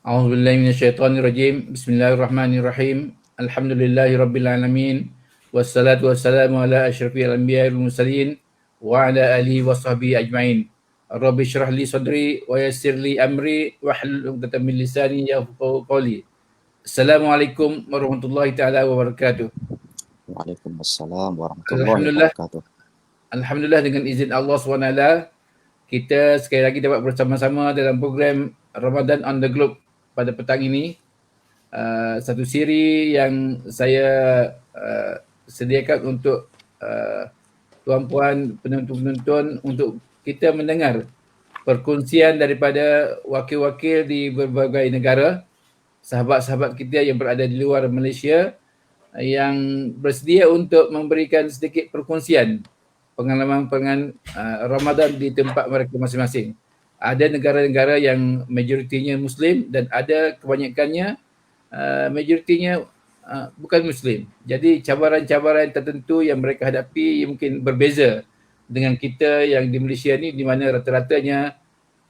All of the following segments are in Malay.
A'udzubillahi minasyaitonirrajim. Bismillahirrahmanirrahim. Alhamdulillahirabbil alamin. Wassalatu wassalamu ala asyrafil anbiya'i wal mursalin wa ala alihi washabbihi ajmain. Rabbi shrah li sadri wa yassir li amri wahlul 'uqdatam min lisani yafqahu qawli. Assalamualaikum warahmatullahi taala wabarakatuh. Waalaikumsalam warahmatullahi Alhamdulillah, wabarakatuh. alhamdulillah dengan izin Allah SWT, kita sekali lagi dapat bersama-sama dalam program Ramadan on the Globe pada petang ini. Satu siri yang saya sediakan untuk tuan-puan penonton-penonton untuk kita mendengar perkongsian daripada wakil-wakil di berbagai negara, sahabat-sahabat kita yang berada di luar Malaysia yang bersedia untuk memberikan sedikit perkongsian pengalaman Ramadan di tempat mereka masing-masing. Ada negara-negara yang majoritinya Muslim dan ada kebanyakannya majoritinya bukan Muslim. Jadi cabaran-cabaran tertentu yang mereka hadapi mungkin berbeza dengan kita yang di Malaysia ni, di mana rata-ratanya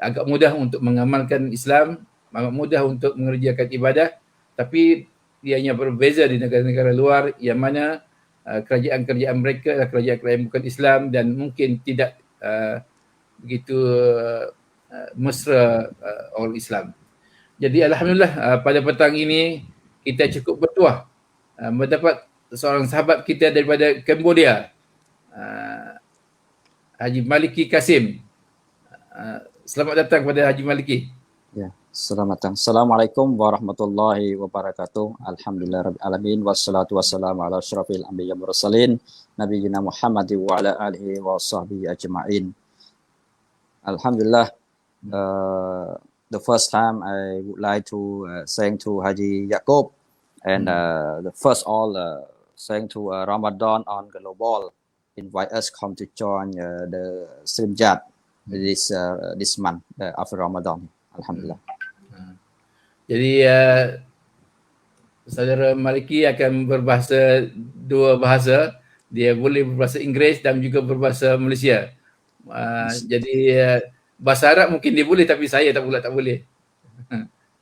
agak mudah untuk mengamalkan Islam, agak mudah untuk mengerjakan ibadah, tapi ianya berbeza di negara-negara luar yang mana kerajaan-kerajaan mereka adalah kerajaan-kerajaan bukan Islam dan mungkin tidak begitu mesra orang Islam. Jadi alhamdulillah pada petang ini kita cukup bertuah mendapat seorang sahabat kita daripada Cambodia, Haji Maliki Kasim. Selamat datang kepada Haji Maliki. Ya, selamat datang. Assalamualaikum warahmatullahi wabarakatuh. Alhamdulillah rabbil alamin wassalatu wassalamu ala asyrafil anbiya'i wal mursalin nabiyina Muhammad wa ala alihi wa sahbihi ajma'in. Alhamdulillah, the first time I would like to thank to Haji Yaakob and the first all thank to Ramadan on Global invite us come to join the Streamjat this month after Ramadan. Alhamdulillah. Jadi saudara Maliki akan berbahasa dua bahasa. Dia boleh berbahasa Inggeris dan juga berbahasa Malaysia. Jadi bahasa Arab mungkin dia boleh tapi saya tak boleh.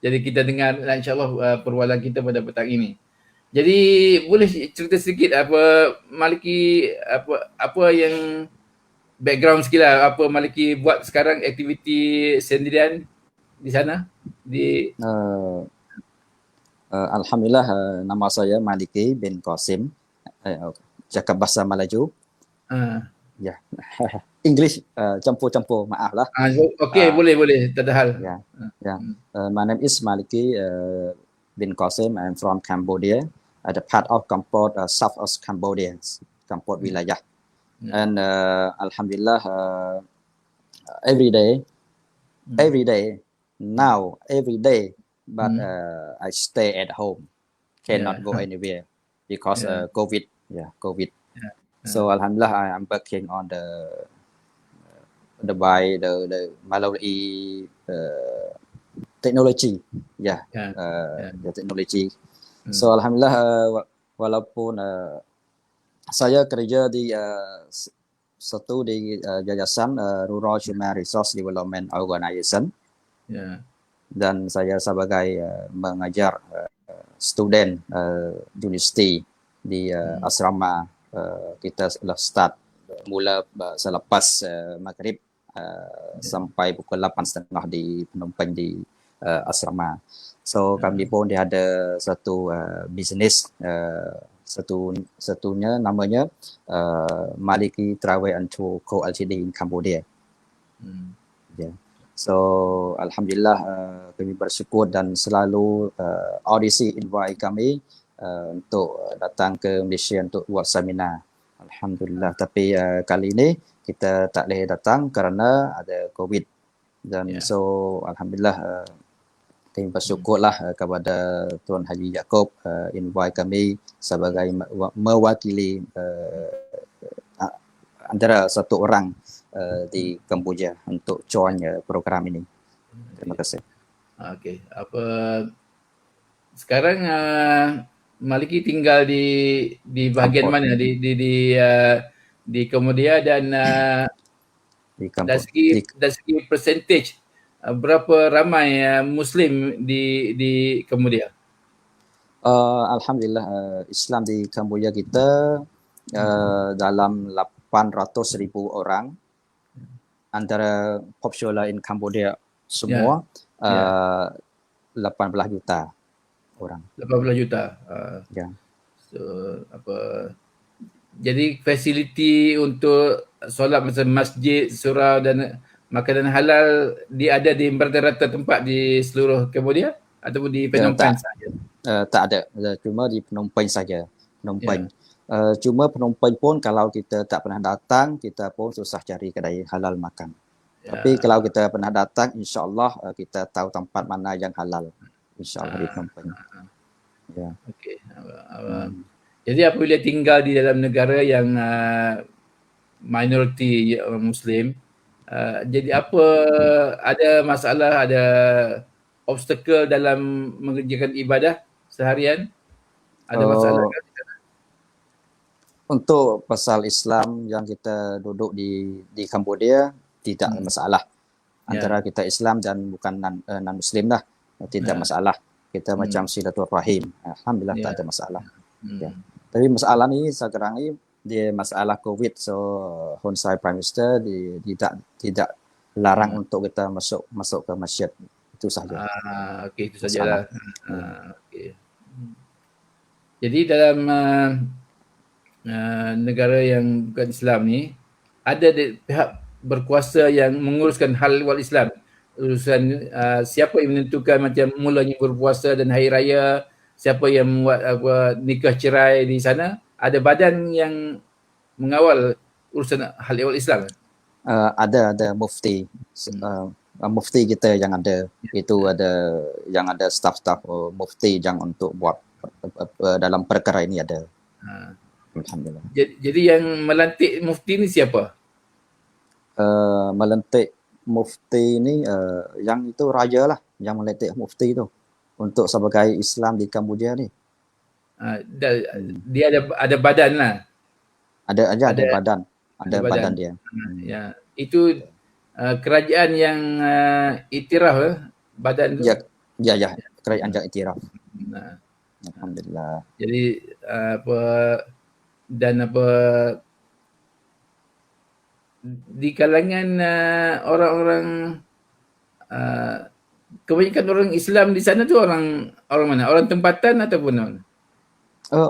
Jadi kita dengar insya-Allah perbualan kita pada petang ini. Jadi boleh cerita sedikit apa Maliki, apa yang background sikit lah, apa Maliki buat sekarang, aktiviti sendirian di sana di Alhamdulillah, nama saya Maliki bin Qasim, cakap bahasa Melayu. Ya. English campur-campur, maaf lah. Okay, boleh, tak ada hal. My name is Maliki bin Qasim. I'm from Cambodia, the part of Kampot, south of Cambodia, Kampot wilayah. And alhamdulillah, every day, but I stay at home, cannot go anywhere because COVID. So alhamdulillah, I'm working on the melalui teknologi, the teknologi. So alhamdulillah, walaupun saya kerja di satu di Yayasan Rural Human Resource Development Organization, dan saya sebagai mengajar student universiti di asrama. Kita start mula selepas maghrib sampai pukul 8.30 di Phnom Penh di asrama. So kami pun dia ada satu bisnes, satunya namanya Maliki Travel and Tour Co Ltd in Cambodia. So alhamdulillah, kami bersyukur dan selalu audisi invite kami untuk datang ke Malaysia untuk buat seminar. Alhamdulillah, tapi kali ini kita tak boleh datang kerana ada COVID. Dan so alhamdulillah, kami bersyukurlah kepada Tuan Haji Yaakob invite kami sebagai mewakili antara satu orang di Kamboja untuk join program ini. Terima kasih. Okay, sekarang Maliki tinggal di bahagian mana di Cambodia dan dari segi percentage berapa ramai Muslim di Cambodia? Alhamdulillah, Islam di Kamboja kita dalam 800,000 orang, antara populasi in Cambodia semua Ya. 18 juta orang. 18 juta. Ya. So jadi fasiliti untuk solat macam masjid, surau dan makanan halal ada di rata-rata tempat di seluruh Cambodia ataupun di Phnom Penh sahaja? Tak ada, cuma di Phnom Penh saja. Phnom Penh. Cuma Phnom Penh pun kalau kita tak pernah datang, kita pun susah cari kedai halal makan. Tapi kalau kita pernah datang, insya-Allah kita tahu tempat mana yang halal. Insya-Allah di Phnom Penh. Ya. Okey. Jadi apabila tinggal di dalam negara yang minoriti Muslim, jadi apa, ada masalah, ada obstacle dalam mengerjakan ibadah seharian? Ada masalah ke? Untuk pasal Islam yang kita duduk di Cambodia tidak masalah. Antara kita Islam dan bukan non Muslim lah, tidak masalah. Kita macam silaturahim. Alhamdulillah tak ada masalah. Ya. Tapi masalah ni sekarang ni dia masalah COVID, so Hun Sen Prime Minister tidak larang untuk kita masuk ke masjid, itu saja. Okey, itu sajalah. Okey. Jadi dalam negara yang bukan Islam ni, ada pihak berkuasa yang menguruskan hal wal Islam. Urusan siapa yang menentukan macam mulanya berpuasa dan hari raya, siapa yang membuat nikah cerai di sana, ada badan yang mengawal urusan hal wal Islam? Ada mufti. Mufti kita yang ada, itu ada yang ada staf-staf mufti yang untuk buat dalam perkara ini ada. Alhamdulillah. Jadi yang melantik mufti ni siapa? Melantik mufti ni yang itu raja lah yang melantik mufti tu untuk sebagai Islam di Kamboja ni. Dia ada badan lah. Ada badan dia. Ya, itu kerajaan yang iktiraf badan tu. Ya, kerajaan yang iktiraf. Alhamdulillah. Jadi di kalangan orang-orang kebanyakan orang Islam di sana tu orang mana? Orang tempatan ataupun mana?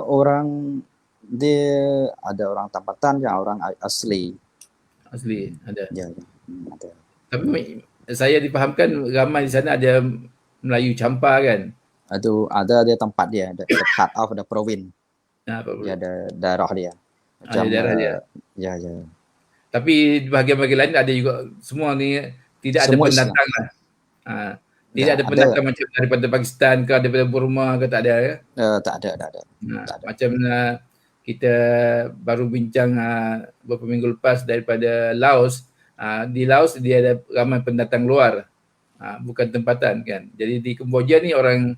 Orang dia ada orang tempatan yang orang asli. Asli ada. Ya, ada. Tapi saya difahamkan ramai di sana ada Melayu campur kan? Ada dia tempat dia, the part of the province. Dia ada daerah dia. Macam ada daerah dia. Ya. Tapi di bahagian-bahagian lain ada juga, semua ni tidak semua ada pendatang lah. Tidak ada pendatang macam daripada Pakistan ke, daripada Burma ke, tak ada ya? Tak ada. Macam kita baru bincang beberapa minggu lepas daripada Laos. Di Laos dia ada ramai pendatang luar, bukan tempatan kan. Jadi di Kemboja ni orang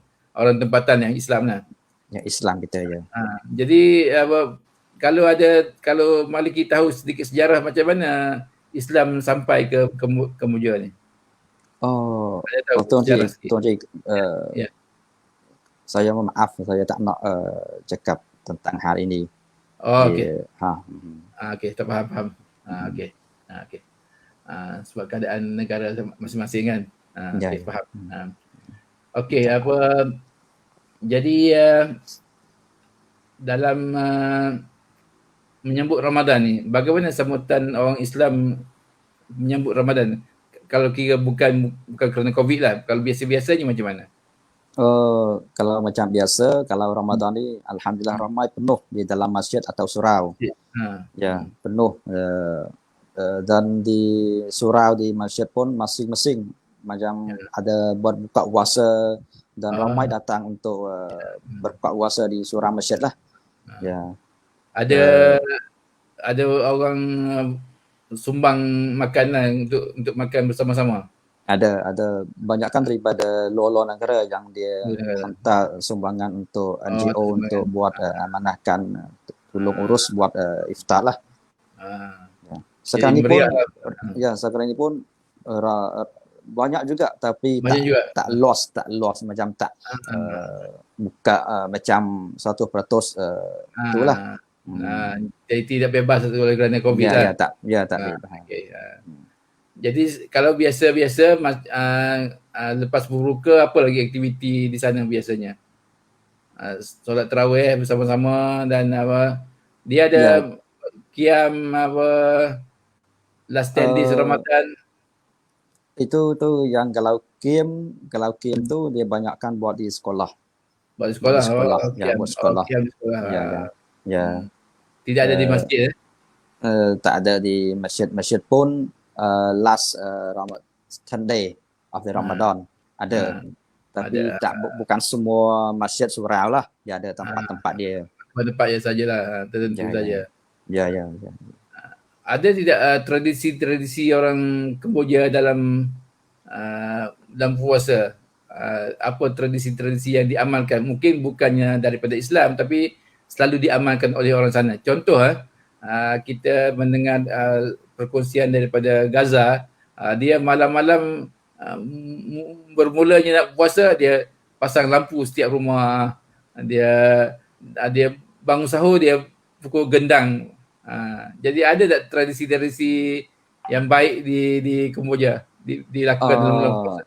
tempatan yang Islam lah. Yang Islam kita ya. Jadi kalau Maliki tahu sedikit sejarah macam mana Islam sampai ke Kemboja ni. Tuan Cik, saya maaf, saya tak nak cakap tentang hal ini. Okey. Okey, tak faham. Okey. Sebab keadaan negara masing-masing kan. Okey, faham. Okey, jadi dalam menyambut Ramadan ni, bagaimana sambutan orang Islam menyambut Ramadan? Kalau kira bukan kerana COVID lah, kalau biasa-biasanya macam mana? Kalau macam biasa, kalau Ramadan ni alhamdulillah ramai penuh di dalam masjid atau surau. Ya, penuh. Dan di surau di masjid pun masing-masing macam ada buat buka puasa dan ramai datang untuk berbuka puasa di surau masjid lah. Ya. Ada orang sumbang makanan untuk makan bersama-sama. Ada banyakkan daripada luar negara yang dia hantar sumbangan untuk NGO untuk buat amanahkan tolong urus buat iftar lah. Sekarang ini pun banyak juga tapi Banyak juga. tak lost macam tak buka macam 100% itulah. Ah, jadi tidak bebas oleh kerana COVID Ya lah. tak bebas. Okay. Jadi kalau biasa-biasa lepas berbuka apa lagi aktiviti di sana biasanya? Solat tarawih bersama-sama dan apa? Dia ada Ya, qiyam apa last 10 days uh, Ramadan. itu yang kalau game tu dia banyakkan buat di sekolah. Buat di Buat di sekolah. sekolah. Ya, Qiyam. buat sekolah. Qiyam di sekolah. Ya. Tidak ada di Uh, masjid. tak ada di masjid pun last Ramadan 10 day of the Ramadan ada. Tapi Ada. bukan semua masjid surau lah. Dia ada tempat-tempat dia. Tempat-tempatnya sajalah, tertentu saja. Ya. Ada tidak tradisi-tradisi orang Kemboja dalam dalam puasa? Apa tradisi-tradisi yang diamalkan? Mungkin bukannya daripada Islam tapi selalu diamalkan oleh orang sana. Contoh kita mendengar perkongsian daripada Gaza, dia malam-malam bermulanya nak puasa, dia pasang lampu setiap rumah. Dia bangun sahur, dia pukul gendang. Jadi ada tak tradisi-tradisi yang baik di Kemboja dilakukan dalam bulan puasa?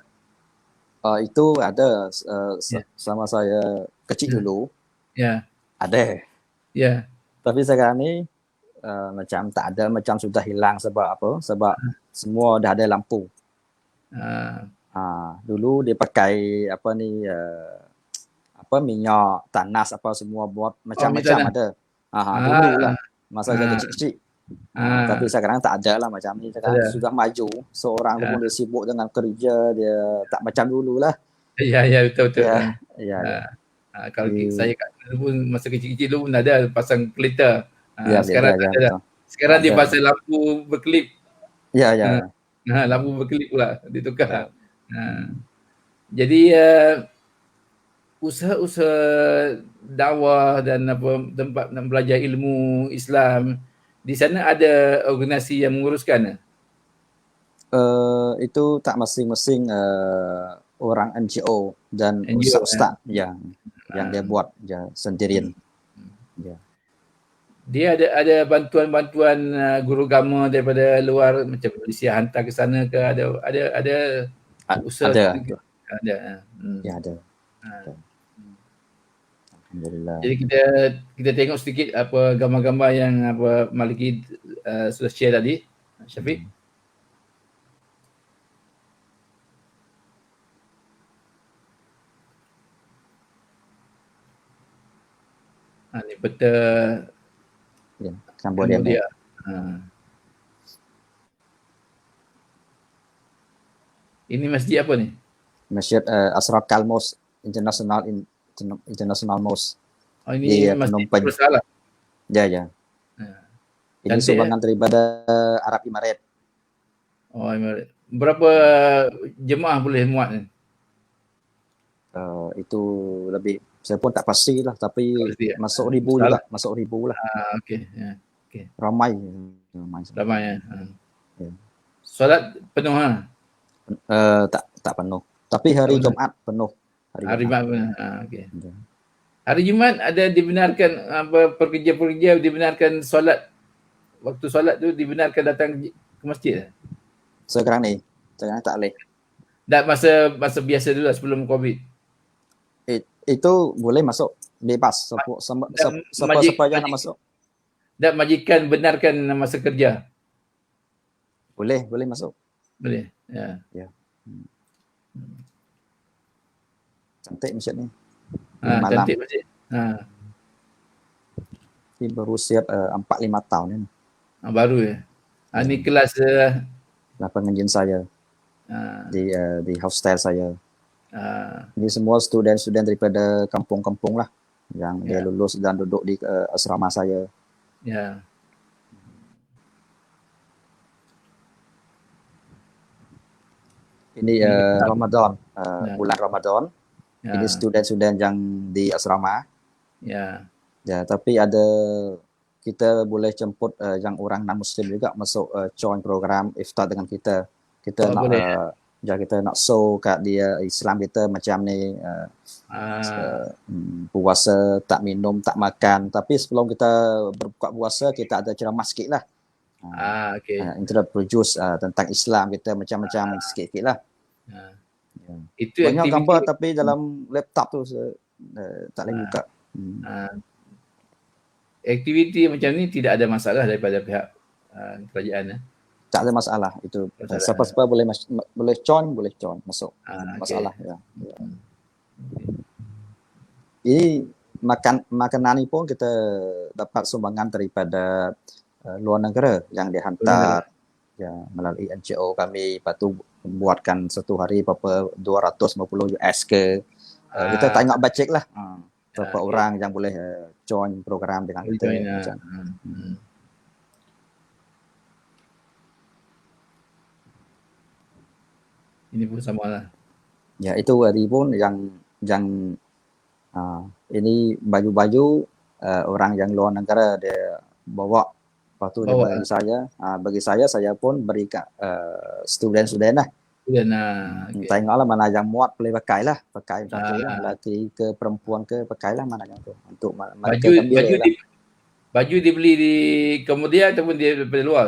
Itu ada Ya. sama saya kecil dulu. Ya. Ada. Ya. Tapi sekarang ni macam tak ada, macam sudah hilang sebab apa? Sebab semua dah ada lampu. Dulu dia pakai apa ni minyak tanas apa semua buat macam-macam ada. Dulu lah masa saya kecil-kecil. Tapi sekarang tak ada lah macam ni. Sekarang sudah maju. Seorang pun dia sibuk dengan kerja, dia tak macam dulu lah. Ya, betul-betul. Ya. Kalau saya kat dulu pun masa kecil-kecil dulu pun ada pasang kereta. Sekarang tak ada dah. Sekarang dia pasang lampu berkelip. Ya. Lampu berkelip pula ditukar. Jadi usaha-usaha dakwah dan tempat nak belajar ilmu Islam di sana ada organisasi yang menguruskan? Itu tak masing-masing orang NGO dan ustaz yang dia buat sendirian. Dia ada bantuan-bantuan guru agama daripada luar macam Malaysia hantar ke sana ke, ada usaha ada. Ada. Ya, ada. Alhamdulillah. Jadi kita tengok sedikit apa gambar-gambar yang apa Maliki sudah share tadi, Syafiq. Ni peta Cambodia. Ini masjid apa ni? Masjid Asraqal Mosque International Mosque. Ini masjid bersalah. Ya. Ini sumbangan daripada Arab Emirat. Emirat. Berapa jemaah boleh muat ni? Itu lebih, saya pun tak pasti lah, tapi masuk ribu juga, masuk ribu lah. Okay. Ramai. Ya. Solat penuh tak penuh. Tapi hari Jumaat penuh. Hari Jumaat penuh. Okay. Hari Jumaat ada dibenarkan pekerja-pekerja dibenarkan solat, waktu solat tu dibenarkan datang ke masjid? Sekarang tak boleh. Dan masa biasa dulu sebelum COVID. Itu boleh masuk bebas siapa yang nak masuk. Dan majikan benarkan masa kerja? Boleh masuk. Boleh. Ya. Cantik masjid ni. Cantik masjid. Ini baru siap 4-5 tahun ni. Baru ya. Ini kelas pengajian saya di hostel saya. Ini semua student daripada kampung-kampung lah yang dia lulus dan duduk di asrama saya. Ya. Ini Ramadan, bulan Ramadan. Ini student-student yang di asrama. Ya. Tapi kita boleh jemput yang orang non-Muslim juga masuk join program iftar dengan kita. Kita nak Jadi kita nak show kat dia Islam kita macam ni, puasa tak minum, tak makan. Tapi sebelum kita berbuka puasa, kita ada ceramah sikit lah. Okey. Introduce tentang Islam kita macam-macam sikit-sikit lah. Itu Banyak aktiviti gambar tapi dalam laptop tu tak boleh buka. aktiviti macam ni tidak ada masalah daripada pihak kerajaan. Tak ada masalah itu. Siapa-siapa boleh join masuk. Masalah ya. Ini makanan ni pun kita dapat sumbangan daripada luar negara yang dihantar ya melalui NGO kami. Lepas tu buatkan satu hari berapa 250 US ke. Kita tengok bajet lah. Berapa orang yang boleh join program dengan kita. Macam. Ini pun sama lah. Ya, itu tadi pun yang ini baju-baju orang yang luar negara dia bawa. Lepas tu dia bagi saya pun beri kat student lah. Okay. Tengoklah mana yang muat boleh pakai lah. Pakai macam tu lah. Lelaki ke perempuan ke pakai lah mana yang tu. Untuk baju dibeli di Cambodia ataupun dia daripada luar?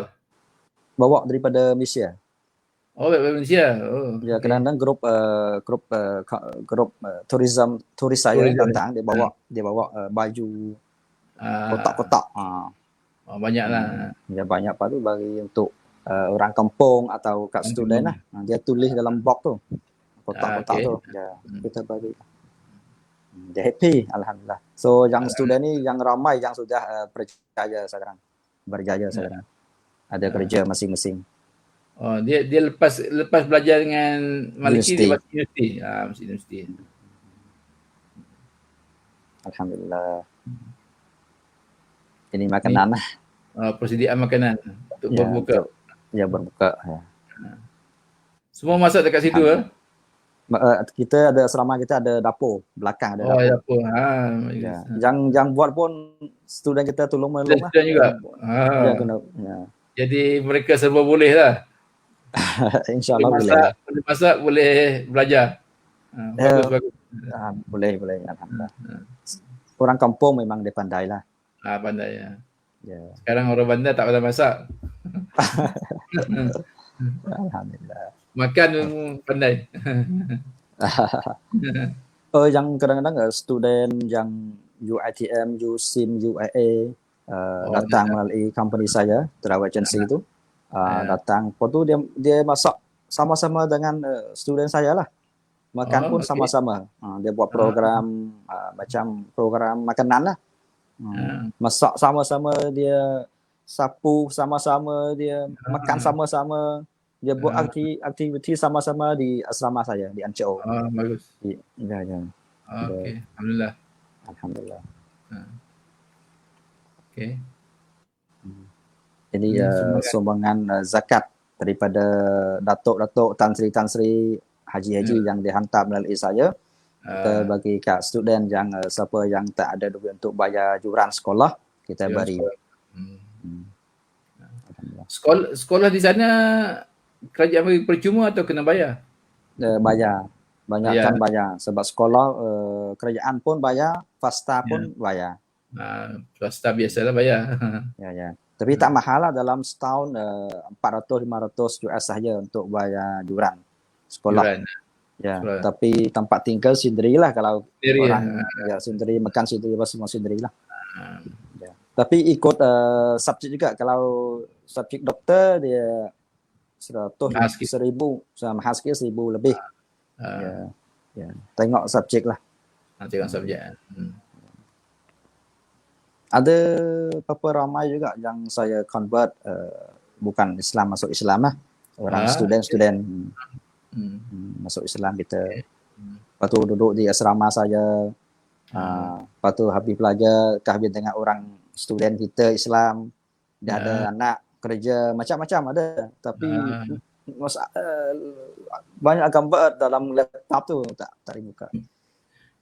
Bawa daripada Malaysia. Oh, dari Malaysia. Ya, kadang-kadang grup turis saya datang dia bawa baju kotak-kotak. Banyaklah. Ya banyak tu bagi untuk orang kampung atau kat student lah. Dia tulis dalam box tu. Kotak-kotak tu. Ya, kita bagi. Dia happy, alhamdulillah. So yang student ni yang ramai yang sudah berjaya sekarang. Ada kerja masing-masing. Oh, dia lepas belajar dengan Maliki dia masuk universiti. Masuk universiti. Alhamdulillah. Ini makanan lah. Persediaan makanan untuk berbuka. Berbuka. Ya. Semua masak dekat situ kita ada asrama kita ada dapur belakang ada dapur. Ya. Yang buat pun student kita tolong menolong lah. Student juga. Jadi mereka serba boleh lah. InsyaAllah boleh masak, boleh belajar. Bagus. Boleh. Alhamdulillah. Orang kampung memang dia pandai lah. Pandai ya. Sekarang orang bandar tak pandai masak. Alhamdulillah. Makan pandai. Yang kadang-kadang student yang UiTM, USIM, UIA datang melalui company saya, travel agency itu. Datang. Lepas tu dia masak sama-sama dengan student saya lah. Makan pun sama-sama. Dia buat program macam program makanan lah. Masak sama-sama, dia sapu sama-sama, dia makan sama-sama. Dia buat aktiviti sama-sama di asrama saya, di NGO. Bagus. Ya. Okay. Alhamdulillah. Okay. Ini sumbangan zakat daripada datuk-datuk, Tan Sri, haji-haji yang dihantar melalui saya. Kita bagi kat student yang siapa yang tak ada duit untuk bayar yuran sekolah, kita beri. Sekolah di sana kerajaan bagi percuma atau kena bayar? Bayar. Banyakkan bayar. Sebab sekolah kerajaan pun bayar, FASTA pun bayar. FASTA biasalah bayar. Ya. Tapi tak mahal lah, dalam setahun 400-500 US sahaja untuk bayar yuran sekolah. Ya, tapi tempat tinggal sendirilah kalau orang sendiri, makan sendiri, semua sendirilah. Ya. Tapi ikut subjek juga. Kalau subjek doktor dia 100, 1000, mahal sikit 1000 lebih. Ya. Tengok subjek lah. Tengok subjek. Ada beberapa ramai juga yang saya convert bukan Islam masuk Islam lah. Orang student masuk Islam kita. Lepas tu duduk di asrama saya. Lepas tu habis belajar, habis dengan orang student kita Islam. Dia ada anak kerja macam-macam ada. Tapi banyak gambar dalam laptop tu tak dibuka.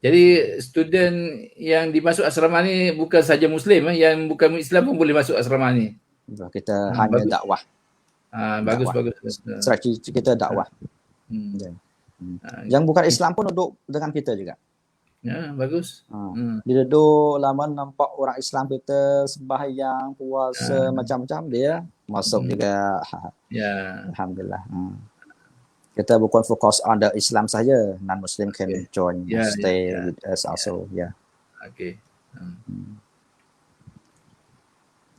Jadi student yang dimasuk asrama ni bukan saja Muslim, yang bukan Islam pun boleh masuk asrama ni. Kita hanya dakwah. Bagus. Strategi kita dakwah. Ya. Ah, Yang bukan Islam pun duduk dengan kita juga. Ya, bagus. Dia duduk lama nampak orang Islam kita sembahyang, puasa, Ah, macam-macam, dia masuk juga. Ya, Alhamdulillah. Kita bukan fokus on the Islam saja, non-Muslim can okey. join, Ya, ya, stay ya. with us also. Ya, Okey.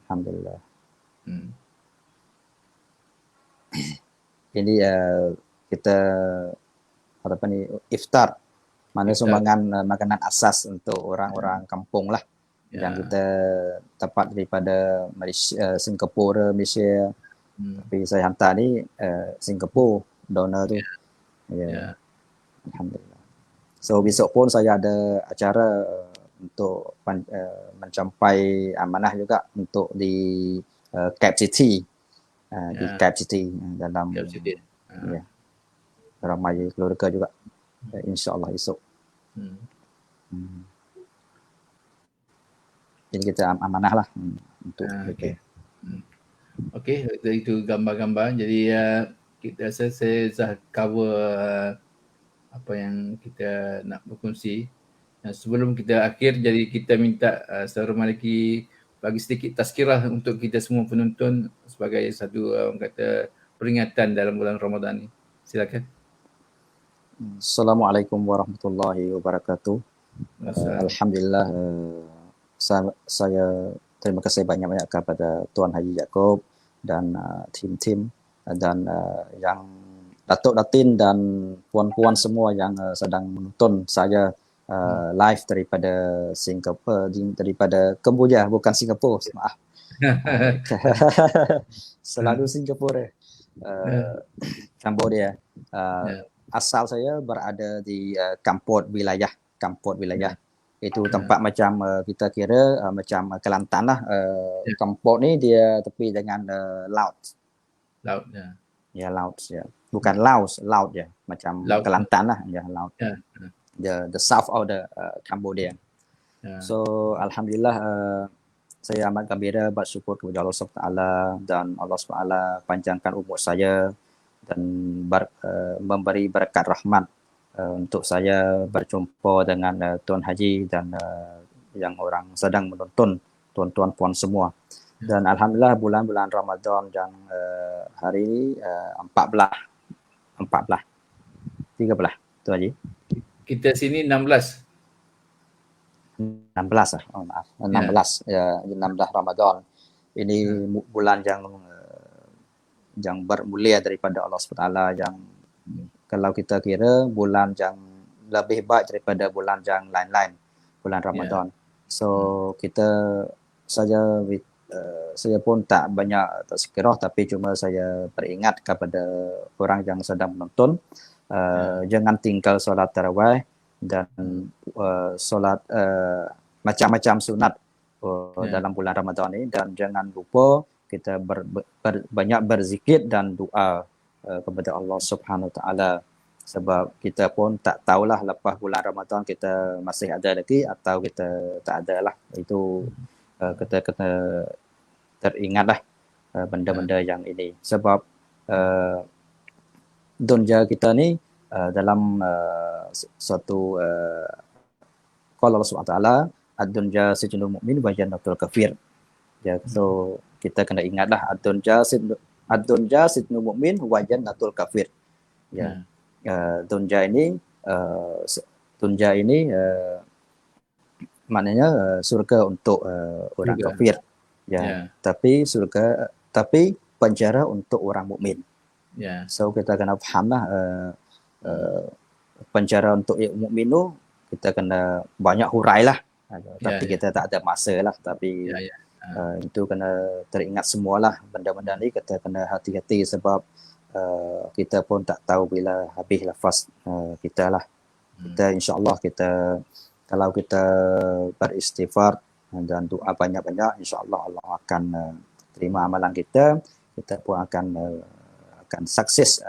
Alhamdulillah. Hmm. Ini kita apa ni, iftar, mana Iftar. sumbangan makanan asas untuk orang-orang kampung lah. Yang Ya. kita dapat daripada Malaysia, Singapura, Malaysia. Tapi saya hantar ni Singapura donor tu. Ya. Ya. Alhamdulillah. So besok pun saya ada acara untuk mencapai amanah juga untuk di Cap City. Di Cap City dalam Cap City. ya, ramai keluarga juga. InsyaAllah esok. Jadi kita amanah lah untuk Okey. Okey, itu gambar-gambar. Jadi kita rasa saya dah cover apa yang kita nak berkongsi. Sebelum kita akhir, jadi kita minta Saudara Maliki bagi sedikit tazkirah untuk kita semua penonton sebagai satu orang kata peringatan dalam bulan Ramadan ni. Silakan. Assalamualaikum warahmatullahi wabarakatuh. Alhamdulillah, saya terima kasih banyak-banyak kepada Tuan Haji Yaakob dan tim-tim dan yang Datuk Datin dan puan-puan semua yang sedang menonton saya live daripada Singapura, daripada Kamboja, bukan Singapura, maaf. Selalu Singapura, Kamboja. Asal saya berada di Kampot wilayah. Itu tempat macam kita kira macam Kelantan lah. Kampot ni dia tepi dengan laut. Laut, ya. Ya, laut, ya. Bukan Laos, laut ya. Macam laut. Kelantan lah, ya, laut. The south of the Cambodia. So alhamdulillah, saya amat gembira, bersyukur kepada Allah SWT dan Allah SWT panjangkan umur saya dan memberi berkat rahmat untuk saya berjumpa dengan Tuan Haji dan yang orang sedang menonton, tuan-tuan puan semua. Dan alhamdulillah bulan-bulan Ramadan yang hari ini 13 Tuan Haji. Kita sini 16. 16 lah. Oh, maaf. 16 ya, 16 Ramadan. Ini bulan yang bermulia daripada Allah SWT, yang kalau kita kira bulan yang lebih baik daripada bulan yang lain-lain, bulan Ramadan. So saya pun tak banyak tazkirah, tapi cuma saya beringat kepada orang yang sedang menonton, jangan tinggal solat tarawih dan solat macam-macam sunat dalam bulan Ramadan ini, dan jangan lupa kita banyak berzikir dan doa kepada Allah Subhanahu Wa Taala, sebab kita pun tak tahulah lepas bulan Ramadan kita masih ada lagi atau kita tak ada lah. Itu kita kena teringatlah benda-benda yang ini, sebab dunia kita ni dalam suatu qala Allah Subhanahu Wa Taala, ad-dunya sijnul mu'min wa jannatul kafir. Ya, so kita kena ingatlah ad-dunya sijnul mu'min wa jannatul kafir. Ya. Dunia ini maknanya surga untuk orang kafir. Ya. Tapi penjara untuk orang mukmin. Ya. So kita kena fahamlah penjara untuk mukmin tu kita kena banyak hurailah. Tapi kita tak ada masa lah. Tapi itu kena teringat semualah benda-benda ni, kita kena hati-hati sebab kita pun tak tahu bila habis lafaz kita lah. Kita insyaAllah kalau kita beristighfar dan doa banyak-banyak, insyaAllah Allah akan terima amalan kita. Kita pun akan sukses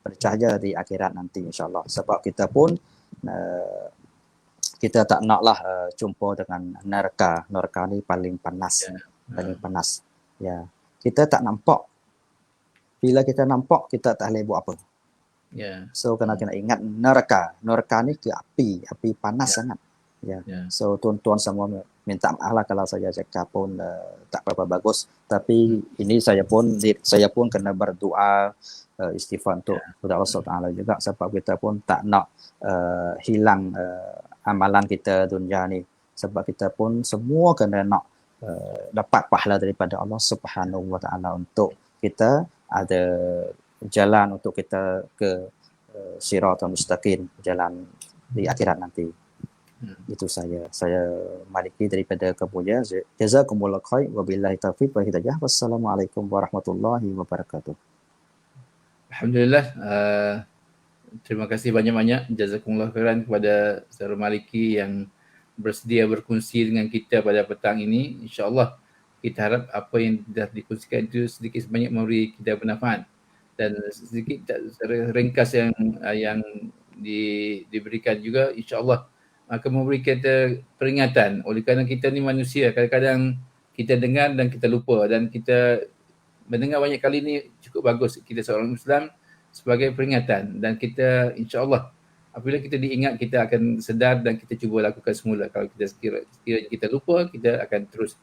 bercahaya di akhirat nanti insyaAllah. Sebab kita pun kita tak naklah jumpa dengan neraka. Neraka ni paling panas. Paling panas. Ya. Kita tak nampak. Bila kita nampak, kita tak boleh buat apa. Ya. So kena ingat neraka. Neraka ni ke api panas sangat. Ya. So tuan-tuan semua minta maaf lah kalau saya cakap pun tak berapa bagus. Tapi ini saya pun kena berdoa istighfar untuk kepada Allah Taala juga, sebab kita pun tak nak hilang amalan kita dunia ni. Sebab kita pun semua kena nak dapat pahala daripada Allah Subhanahu Wa Taala untuk kita ada jalan untuk kita ke Siratal Mustaqim, jalan di akhirat nanti. Itu saya Maliki daripada Kamboja. Jazakumullah khair, wabillahi taufiq wal hidayah. Wassalamualaikum warahmatullahi wabarakatuh. Alhamdulillah. Terima kasih banyak-banyak, jazakumullah khairan kepada Saudara Maliki yang bersedia berkongsi dengan kita pada petang ini. InsyaAllah kita harap apa yang dah dikongsikan itu sedikit sebanyak memberi kita bermanfaat, dan sedikit ringkas yang diberikan juga insyaAllah akan memberi kita peringatan. Oleh kerana kita ni manusia, kadang-kadang kita dengar dan kita lupa, dan kita mendengar banyak kali ni cukup bagus kita seorang Islam sebagai peringatan, dan kita insyaAllah apabila kita diingat kita akan sedar dan kita cuba lakukan semula. Kalau kita sekiranya kita lupa, kita akan terus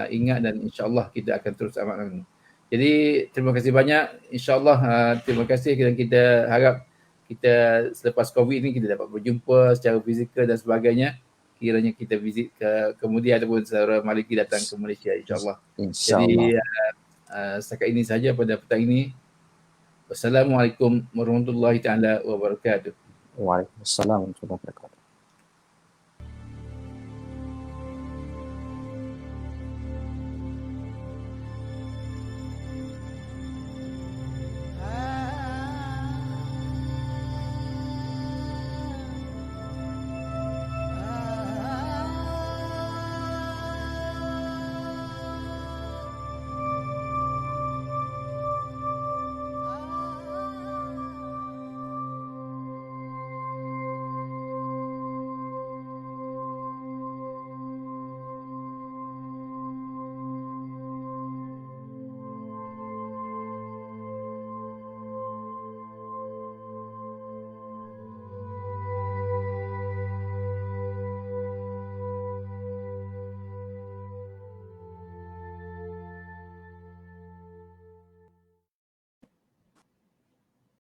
ingat dan insyaAllah kita akan terus amalkan. Jadi terima kasih banyak, insyaAllah terima kasih, dan kita harap kita selepas COVID ni kita dapat berjumpa secara fizikal dan sebagainya. Kiranya kita visit ke kemudian ataupun Saudara Maliki datang ke Malaysia insyaAllah. Jadi setakat ini sahaja pada petang ini. Wassalamualaikum warahmatullahi taala wabarakatuh. Waalaikumsalam warahmatullahi wabarakatuh.